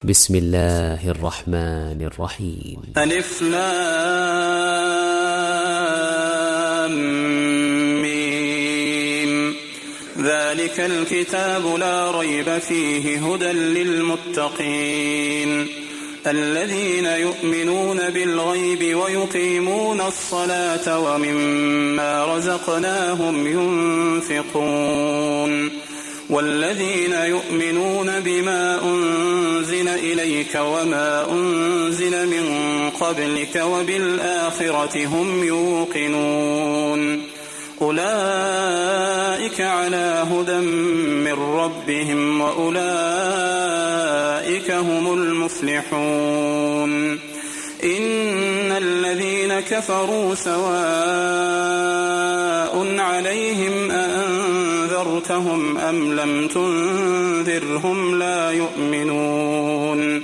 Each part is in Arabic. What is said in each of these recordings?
بسم الله الرحمن الرحيم. ألف لام ميم. ذلك الكتاب لا ريب فيه هدى للمتقين الذين يؤمنون بالغيب ويقيمون الصلاة ومما رزقناهم ينفقون والذين يؤمنون بما أنزل إليك وما أنزل من قبلك وبالآخرة هم يوقنون أولئك على هدى من ربهم وأولئك هم المفلحون إن الذين كفروا سواء عليهم أأنذرتهم أم لم تنذرهم لا يؤمنون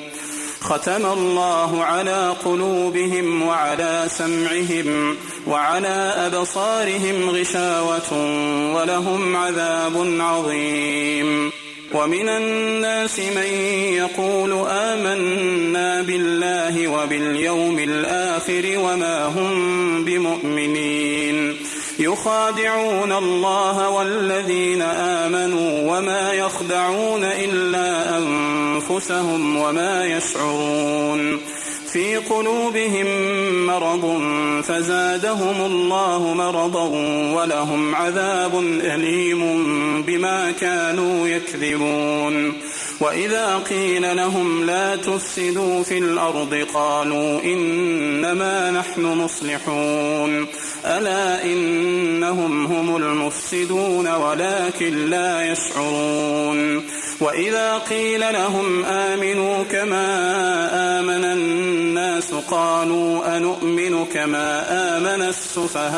ختم الله على قلوبهم وعلى سمعهم وعلى أبصارهم غشاوة ولهم عذاب عظيم ومن الناس من يقول آمنا بالله وباليوم الآخر وما هم بمؤمنين يخادعون الله والذين آمنوا وما يخدعون إلا أنفسهم وما يشعرون في قلوبهم مرض فزادهم الله مرضا ولهم عذاب أليم بما كانوا يكذبون وإذا قيل لهم لا تفسدوا في الأرض قالوا إنما نحن مصلحون ألا إنهم هم المفسدون ولكن لا يشعرون وإذا قيل لهم آمنوا كما آمن الناس قالوا أنؤمن كما آمن السفهاء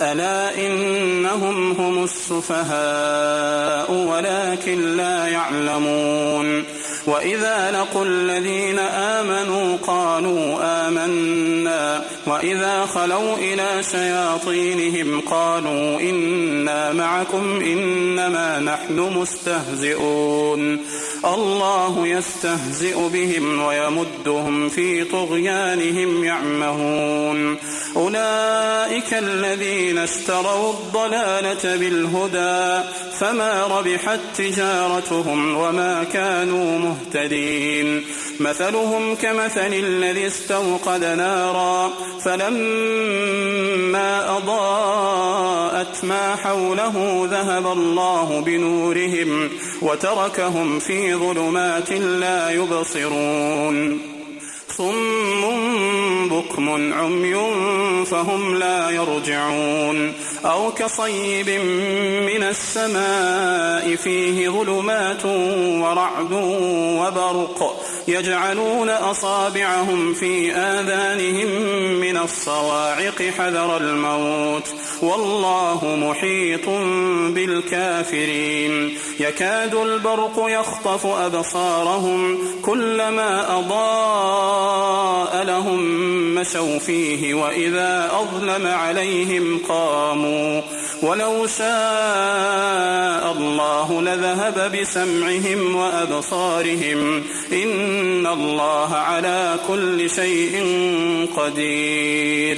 ألا إنهم هم السفهاء ولكن لا يعلمون وإذا لقوا الذين آمنوا قالوا آمنا وإذا خلوا إلى شياطينهم قالوا إنا معكم إنما نحن مستهزئون الله يستهزئ بهم ويمدهم في طغيانهم يعمهون أولئك الذين اشتروا الضلالة بالهدى فما ربحت تجارتهم وما كانوا مهتدين مثلهم كمثل الذي استوقد نارا فلما أضاءت ما حوله ذهب الله بنورهم وتركهم في ظلمات لا يبصرون صم بكم عمي فهم لا يرجعون أو كصيب من السماء فيه ظلمات ورعد وبرق يجعلون أصابعهم في آذانهم من الصواعق حذر الموت والله محيط بالكافرين يكاد البرق يخطف أبصارهم كلما أضاء لهم مشوا فيه وإذا أظلم عليهم قاموا ولو شاء الله لذهب بسمعهم وأبصارهم إن الله على كل شيء قدير